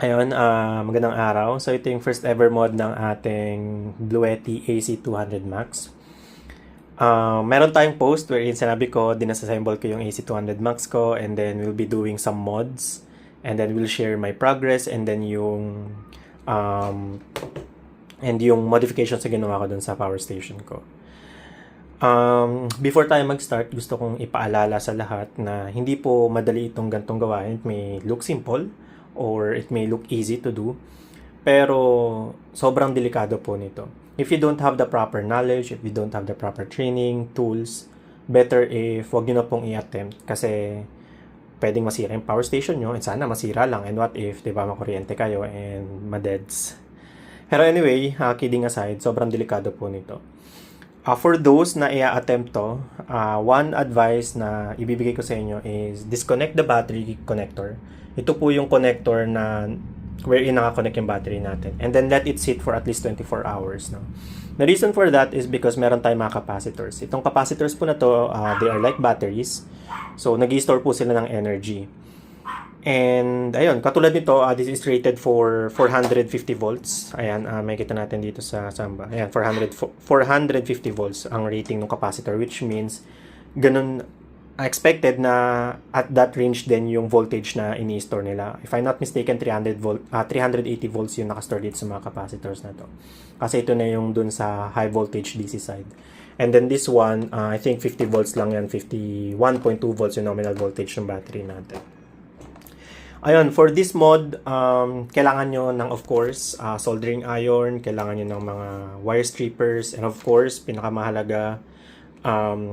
Ayun, magandang araw. So ito yung first ever mod ng ating Bluetti AC200 Max. Meron tayong post wherein sinabi ko, dinasassemble ko yung AC200 Max ko, and then we'll be doing some mods, and then we'll share my progress, and then yung modifications na ginawa ko dun sa power station ko. Before tayo mag-start, gusto kong ipaalala sa lahat na hindi po madali itong gantong gawain. It may look simple or it may look easy to do, pero sobrang delikado po nito. If you don't have the proper knowledge, if you don't have the proper training, tools, better if wag nyo na pong i-attempt kasi pwedeng masira yung power station nyo, and sana masira lang, and what if, diba, makuryente kayo and madeds. Pero anyway, kidding aside, sobrang delikado po nito. For those na i-attempt to, one advice na ibibigay ko sa inyo is disconnect the battery connector. Ito po yung connector na wherein naka-connect yung battery natin. And then let it sit for at least 24 hours. No? The reason for that is because meron tayong mga capacitors. Itong capacitors po na to, they are like batteries. So, nag-store po sila ng energy. And ayun, katulad nito, this is rated for 450 volts. Ayan, may kita natin dito sa Samba. Ayan, 450 volts ang rating ng capacitor, which means ganun expected na at that range din yung voltage na ini-store nila. If I'm not mistaken, 380 volts yung nakastore dito sa mga capacitors na to. Kasi ito na yung dun sa high voltage DC side. And then this one, I think 50 volts lang yan, 51.2 volts yung nominal voltage ng battery natin. Ayun, for this mod, kailangan nyo ng, of course, soldering iron, kailangan nyo ng mga wire strippers, and of course, pinakamahalaga,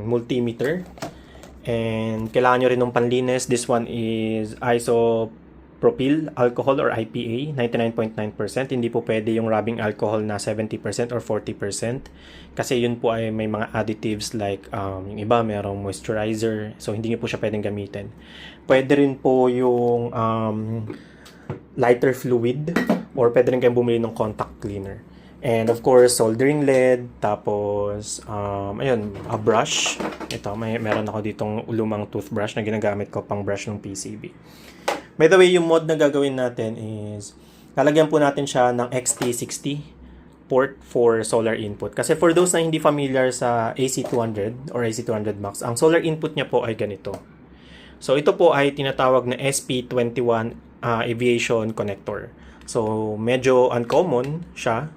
multimeter. And kailangan nyo rin ng panlinis. This one is isopropyl alcohol or IPA, 99.9%. Hindi po pwede yung rubbing alcohol na 70% or 40%. Kasi yun po ay may mga additives like yung iba merong moisturizer. So hindi nyo po siya pwedeng gamitin. Pwede rin po yung lighter fluid or pwede rin kayong bumili ng contact cleaner. And of course, soldering lead, tapos, ayun, a brush. Ito, meron ako ditong lumang toothbrush na ginagamit ko pang brush ng PCB. By the way, yung mod na gagawin natin is, lalagyan po natin siya ng XT60 port for solar input. Kasi for those na hindi familiar sa AC200 or AC200 Max, ang solar input niya po ay ganito. So, ito po ay tinatawag na SP21 aviation connector. So, medyo uncommon siya.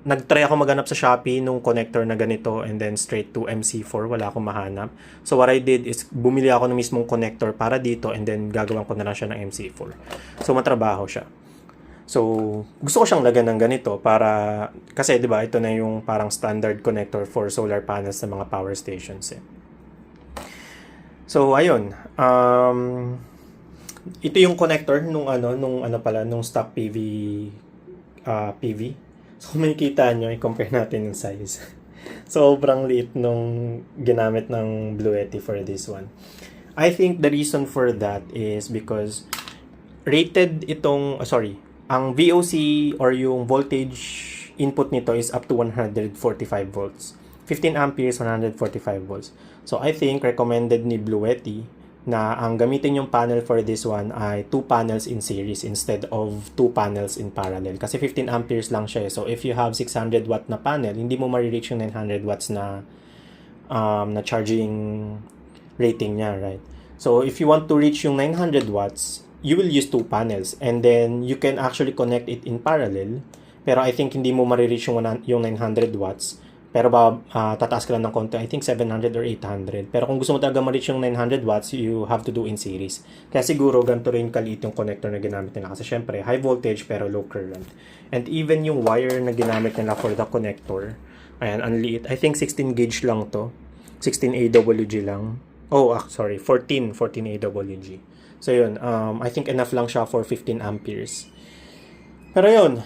Nag-try ako maghanap sa Shopee nung connector na ganito and then straight to MC4. Wala akong mahanap. So, what I did is bumili ako ng mismong connector para dito and then gagawin ko na lang siya ng MC4. So, matrabaho siya. So, gusto ko siyang lagyan ng ganito para, kasi 'di ba ito na yung parang standard connector for solar panels sa mga power stations. So, ayun. Ito yung connector nung stock PV. So, makikita nyo, i-compare natin yung size. Sobrang liit nung ginamit ng Bluetti for this one. I think the reason for that is because rated ang VOC or yung voltage input nito is up to 145 volts. 15 amperes, 145 volts. So, I think recommended ni Bluetti na ang gamitin yung panel for this one ay 2 panels in series instead of 2 panels in parallel. Kasi 15 amperes lang siya. So, if you have 600 watt na panel, hindi mo ma-reach yung 900 watts na charging rating niya, right? So, if you want to reach yung 900 watts, you will use 2 panels. And then, you can actually connect it in parallel. Pero I think hindi mo ma-reach yung 900 watts. Pero tataas ka lang ng konti, I think 700 or 800. Pero kung gusto mo talaga ma-reach yung 900 watts, you have to do in series. Kaya siguro ganito rin kaliit yung connector na ginamit nila. Kasi syempre, high voltage pero low current. And even yung wire na ginamit nila for the connector, ayan, ang liit. I think 16 gauge lang to. 16 AWG lang. 14 AWG. So yun, I think enough lang siya for 15 amperes. Pero yun,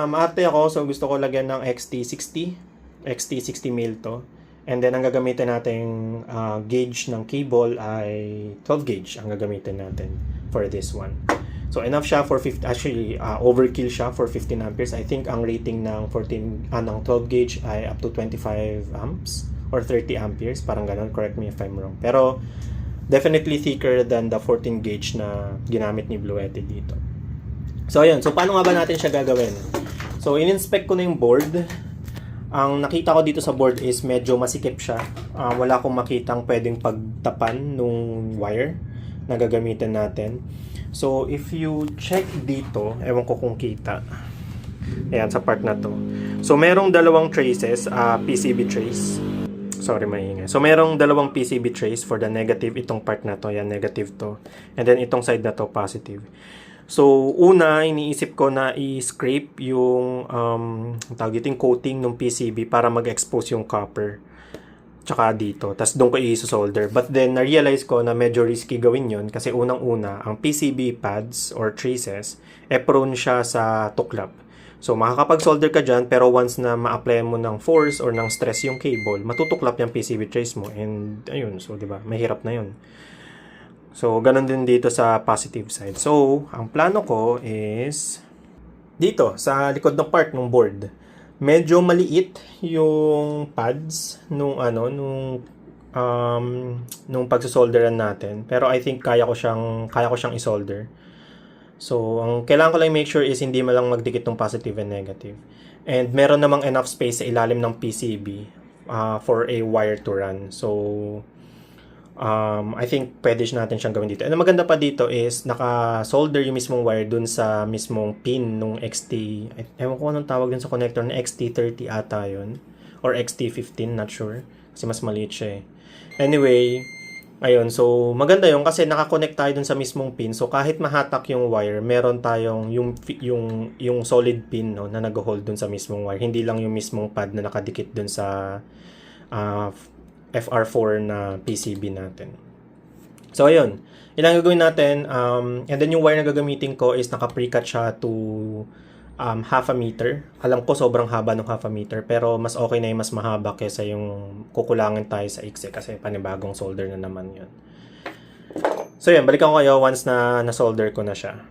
maarte ako, so gusto ko lagyan ng XT60 mil to. And then, ang gagamitin natin gauge ng cable ay 12 gauge ang gagamitin natin for this one. So, enough siya for 50, actually, overkill siya for 15 amperes. I think ang rating ng 12 gauge ay up to 25 amps or 30 amperes. Parang ganun, correct me if I'm wrong. Pero, definitely thicker than the 14 gauge na ginamit ni Bluetti dito. So, ayan. So, paano nga ba natin siya gagawin? So, in-inspect ko na yung board. Ang nakita ko dito sa board is medyo masikip siya. Wala akong makitang pwedeng pagtapan nung wire na gagamitin natin. So, if you check dito, ewan ko kung kita. Ayan, sa part na to. So, merong dalawang traces, PCB trace. Sorry, maingay. So, merong dalawang PCB trace for the negative. Itong part na to, yan, negative to. And then, itong side na to, positive. So, una, iniisip ko na i-scrape yung tawag dito, yung coating ng PCB para mag-expose yung copper. Tsaka dito. Tapos doon ko i-solder. But then, na-realize ko na medyo risky gawin yun kasi unang-una, ang PCB pads or traces, prone siya sa tuklap. So, makakapag-solder ka dyan, pero once na ma-apply mo ng force or ng stress yung cable, matutuklap yung PCB trace mo. And, ayun. So, di ba? Mahirap na yun. So, ganun din dito sa positive side. So, ang plano ko is dito, sa likod ng part ng board. Medyo maliit yung pads nung pagsosolderan natin. Pero I think kaya ko siyang isolder. So, ang kailangan ko lang make sure is hindi malang magdikit ng positive and negative. And meron namang enough space sa ilalim ng PCB for a wire to run. So, I think pwede natin siyang gawin dito. And ang maganda pa dito is naka-solder yung mismong wire dun sa mismong pin nung XT. Ewan ko anong tawag dun sa connector na XT30 ata yun. Or XT15, not sure. Kasi mas maliit siya eh. Anyway, ayun. So, maganda yun kasi nakakonect tayo dun sa mismong pin. So, kahit mahatak yung wire, meron tayong yung solid pin no, na nag-hold dun sa mismong wire. Hindi lang yung mismong pad na nakadikit dun sa FR4 na PCB natin. So, ayun. Ilang gagawin natin. And then, yung wire na gagamitin ko is naka-precut siya to half a meter. Alam ko, sobrang haba ng half a meter. Pero, mas okay na yung mas mahaba kesa yung kukulangin tayo sa iksi kasi panibagong solder na naman yun. So, yun. Balikan ko kayo once na na-solder ko na siya.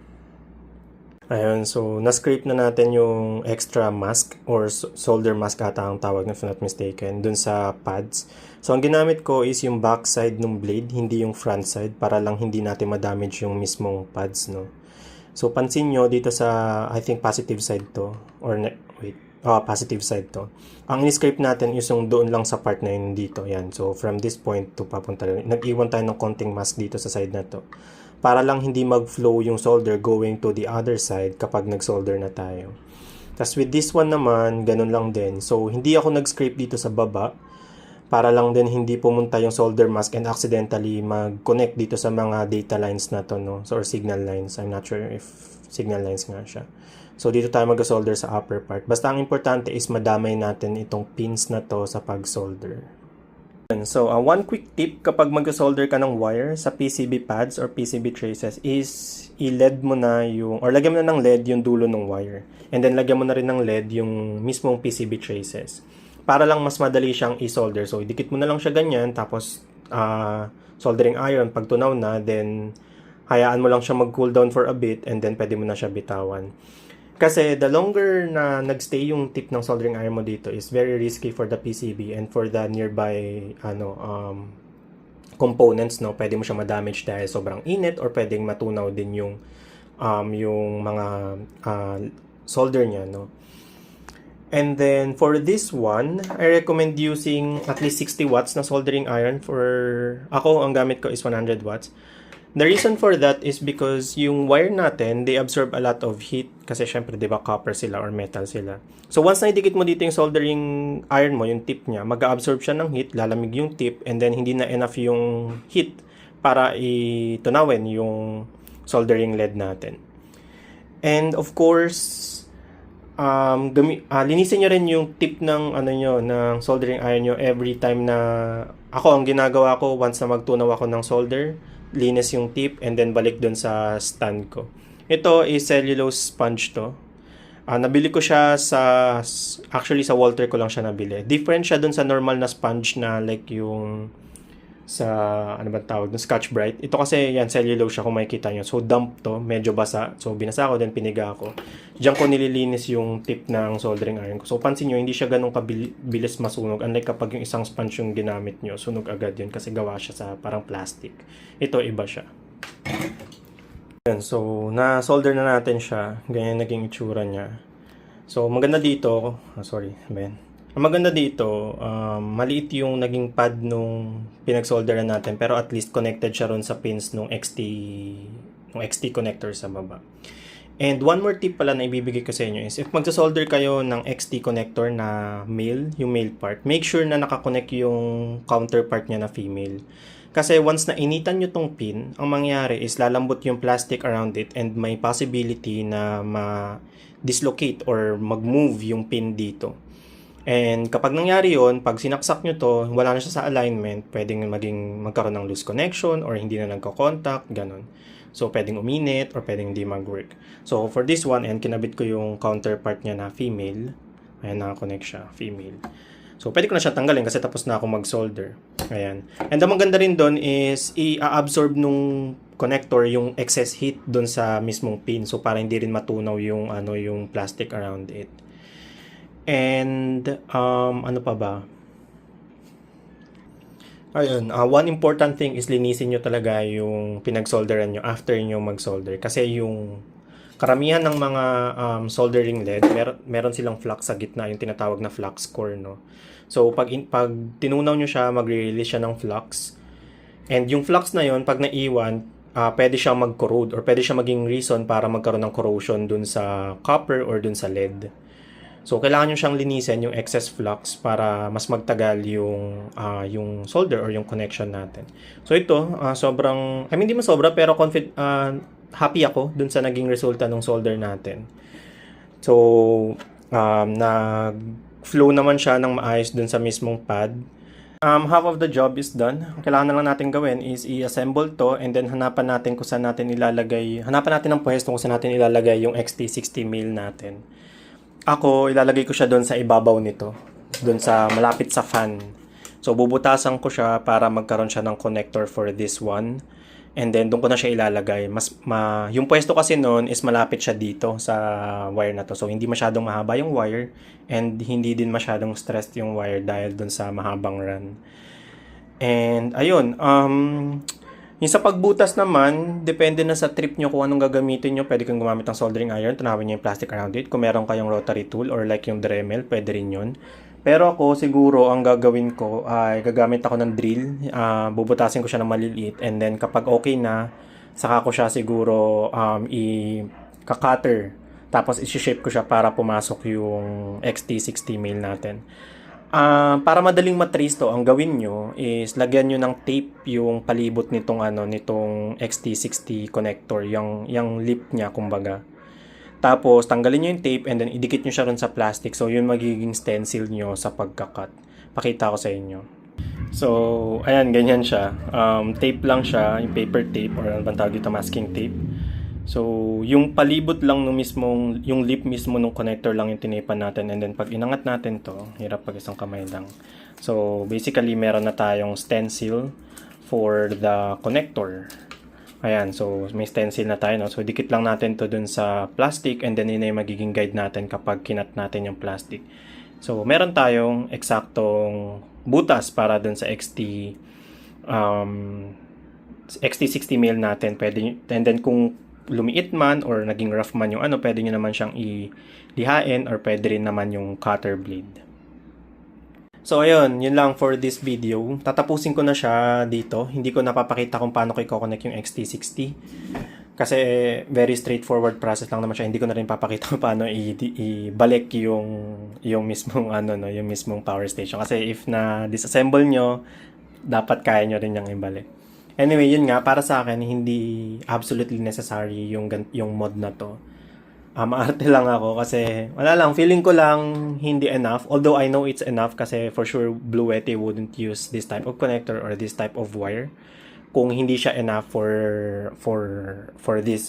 Ayun, so na-scrape na natin yung extra mask or solder mask ata ang tawag na if not mistaken dun sa pads. So ang ginamit ko is yung back side ng blade, hindi yung front side para lang hindi natin ma-damage yung mismong pads, no. So pansin nyo dito sa I think positive side to or positive side to. Ang in-scrape natin is yung doon lang sa part na yun dito. Yan. So from this point to papunta rin. Nag-iwan tayo ng konting mask dito sa side na to. Para lang hindi mag-flow yung solder going to the other side kapag nag-solder na tayo. Tapos with this one naman, ganun lang din. So, hindi ako nag-scrape dito sa baba para lang din hindi pumunta yung solder mask and accidentally mag-connect dito sa mga data lines na to, no? So, or signal lines. I'm not sure if signal lines nga siya. So, dito tayo mag-solder sa upper part. Basta ang importante is madamay natin itong pins na to sa pag-solder. So, one quick tip kapag mag-solder ka ng wire sa PCB pads or PCB traces is i-LED mo na yung, or lagyan mo na ng LED yung dulo ng wire. And then, lagyan mo na rin ng LED yung mismong PCB traces. Para lang mas madali siyang i-solder. So, idikit mo na lang siya ganyan, tapos soldering iron, pag tunaw na, then hayaan mo lang siya mag-cool down for a bit, and then pwede mo na siya bitawan. Kasi the longer na nagstay yung tip ng soldering iron mo dito is very risky for the PCB and for the nearby components, no. Pwede mo siya ma-damage dahil sobrang init or pwedeng matunaw din yung mga solder niya, no. And then for this one, I recommend using at least 60 watts na soldering iron. For ako, ang gamit ko is 100 watts. The reason for that is because yung wire natin, they absorb a lot of heat kasi syempre, di ba, copper sila or metal sila. So, once na idikit mo dito yung soldering iron mo, yung tip niya, mag-absorb siya ng heat, lalamig yung tip, and then hindi na enough yung heat para itunawin yung soldering lead natin. And of course, linisin nyo rin yung tip ng ng soldering iron nyo every time na ako, ang ginagawa ko once na magtunaw ako ng solder, linis yung tip and then balik dun sa stand ko. Ito is cellulose sponge to. Nabili ko siya actually sa Walter ko lang siya nabili. Different siya dun sa normal na sponge na like yung sa, ano ba tawag, Scotch Brite. Ito kasi, yan, cellulose siya kung makikita nyo. So, damp to, medyo basa. So, binasa ko, then piniga ko. Diyan ko nililinis yung tip ng soldering iron ko. So, pansin nyo, hindi siya ganun kabilis masunog. Unlike kapag yung isang sponge yung ginamit nyo, sunog agad yun kasi gawa siya sa parang plastic. Ito, iba siya. So, na-solder na natin siya. Ganyan naging itsura niya. So, maganda dito, ang maganda dito, maliit yung naging pad nung pinag-solderan natin, pero at least connected siya ron sa pins nung XT connector sa baba. And one more tip pala na ibibigay ko sa inyo is, if magsa-solder kayo ng XT connector na male, yung male part, make sure na nakakonect yung counterpart niya na female. Kasi once na initan nyo tong pin, ang mangyayari is lalambot yung plastic around it and may possibility na ma-dislocate or mag-move yung pin dito. And kapag nangyari yon, pag sinaksak nyo to, wala na siya sa alignment, pwedeng magkaroon ng loose connection or hindi na nagko-contact, ganun. So, pwedeng uminit or pwedeng hindi mag-work. So, for this one, and kinabit ko yung counterpart niya na female. Ayan, nakakonect siya, female. So, pwede ko na siya tanggalin kasi tapos na ako mag-solder. Ayan. And ang maganda rin doon is i-absorb nung connector yung excess heat doon sa mismong pin. So, para hindi rin matunaw yung plastic around it. And ano pa ba? Ayun, one important thing is linisin nyo talaga yung pinag-solderan nyo after nyo mag-solder. Kasi yung karamihan ng mga soldering lead, meron silang flux sa gitna, yung tinatawag na flux core, no? So, pag tinunaw nyo siya, magre-release siya ng flux. And yung flux na yon pag naiwan, pwede siyang mag-corrode or pwede siya maging reason para magkaroon ng corrosion dun sa copper or dun sa lead. So, kailangan nyo siyang linisin yung excess flux para mas magtagal yung solder or yung connection natin. So, ito, hindi mo sobra, pero happy ako dun sa naging resulta ng solder natin. So, nag-flow naman siya ng maayos dun sa mismong pad. Half of the job is done. Ang kailangan na lang natin gawin is i-assemble to and then hanapan natin ng pwesto kung saan natin ilalagay yung XT60 mil natin. Ako, ilalagay ko siya doon sa ibabaw nito. Doon sa malapit sa fan. So, bubutasan ko siya para magkaroon siya ng connector for this one. And then, doon ko na siya ilalagay. Yung pwesto kasi noon is malapit siya dito sa wire na to. So, hindi masyadong mahaba yung wire. And hindi din masyadong stressed yung wire dahil doon sa mahabang run. And, ayun. Yung sa pagbutas naman, depende na sa trip nyo kung anong gagamitin nyo. Pwede kang gumamit ng soldering iron, tunawin nyo yung plastic around it. Kung meron kayong rotary tool or like yung Dremel, pwede rin yun. Pero ako, siguro, ang gagawin ko ay gagamit ako ng drill. Bubutasin ko siya ng maliliit. And then, kapag okay na, saka ko siya siguro i-cutter. Tapos, isi-shape ko siya para pumasok yung XT60 mil natin. Para madaling matrace to, ang gawin nyo is lagyan nyo ng tape yung palibot nitong XT60 connector, yung lip niya kumbaga. Tapos tanggalin nyo yung tape and then idikit nyo siya ron sa plastic. So yun magiging stencil nyo sa pagkakat. Pakita ko sa inyo. So ayan, ganyan siya. Tape lang siya, yung paper tape or ano bang tawag dito, masking tape. So, yung palibot lang yung lip mismo ng connector lang yung tinipan natin. And then, pag inangat natin to, hirap pag isang kamay lang. So, basically, meron na tayong stencil for the connector. Ayan, so may stencil na tayo, no? So, dikit lang natin to dun sa plastic and then yun ay magiging guide natin kapag kinat natin yung plastic. So, meron tayong eksaktong butas para dun sa XT60 mil natin. Pwede, and then, kung lumiit man or naging rough man yung pwede nyo naman siyang ilihain or pwede rin naman yung cutter blade. So ayun, yun lang for this video. Tatapusin ko na siya dito. Hindi ko napapakita kung paano ko i-connect yung XT60. Kasi very straightforward process lang naman siya. Hindi ko na rin papakita kung paano ibalik yung mismong yung mismong power station. Kasi if na disassemble nyo, dapat kaya nyo rin yung ibalik. Anyway, yun nga, para sa akin, hindi absolutely necessary yung mod na to. Maarte lang ako kasi, wala lang, feeling ko lang hindi enough. Although I know it's enough kasi for sure Bluetti wouldn't use this type of connector or this type of wire kung hindi siya enough for this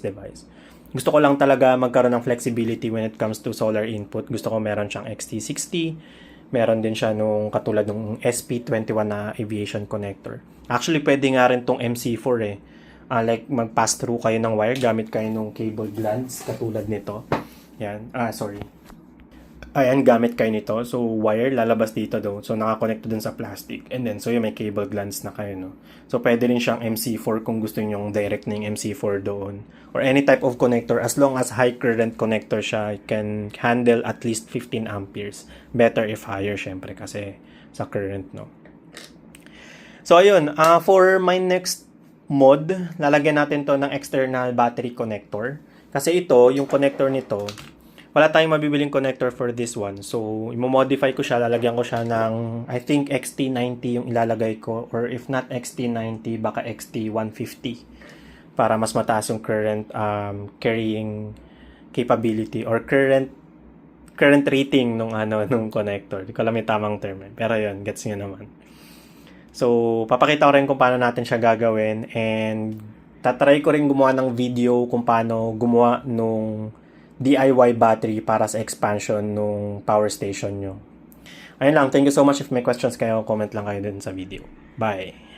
device. Gusto ko lang talaga magkaroon ng flexibility when it comes to solar input. Gusto ko meron siyang XT60. Meron din siya nung katulad ng SP21 na aviation connector. Actually, pwede nga rin tong MC4 eh. Like mag-pass through kayo ng wire gamit kayo ng cable glands katulad nito. Yan. ayan, gamit kayo nito. So, wire lalabas dito do. So, nakakonect dun sa plastic. And then, so yung may cable glands na kayo, no? So, pwede rin siyang MC4 kung gusto niyo direct na yung MC4 doon. Or any type of connector. As long as high current connector siya, it can handle at least 15 amperes. Better if higher, syempre, kasi sa current, no? So, ayun. For my next mod, lalagyan natin to ng external battery connector. Kasi ito, yung connector nito, wala tayong mabibiling connector for this one. So, i-modify ko siya. Lalagyan ko siya ng, I think, XT90 yung ilalagay ko. Or if not XT90, baka XT150. Para mas mataas yung current carrying capability or current rating nung connector. Di ko alam yung tamang term. Pero yun, gets nyo naman. So, papakita ko rin kung paano natin siya gagawin. And, tatry ko rin gumawa ng video kung paano gumawa nung DIY battery para sa expansion nung power station nyo. Ayun lang. Thank you so much. If may questions kayo, comment lang kayo dun sa video. Bye!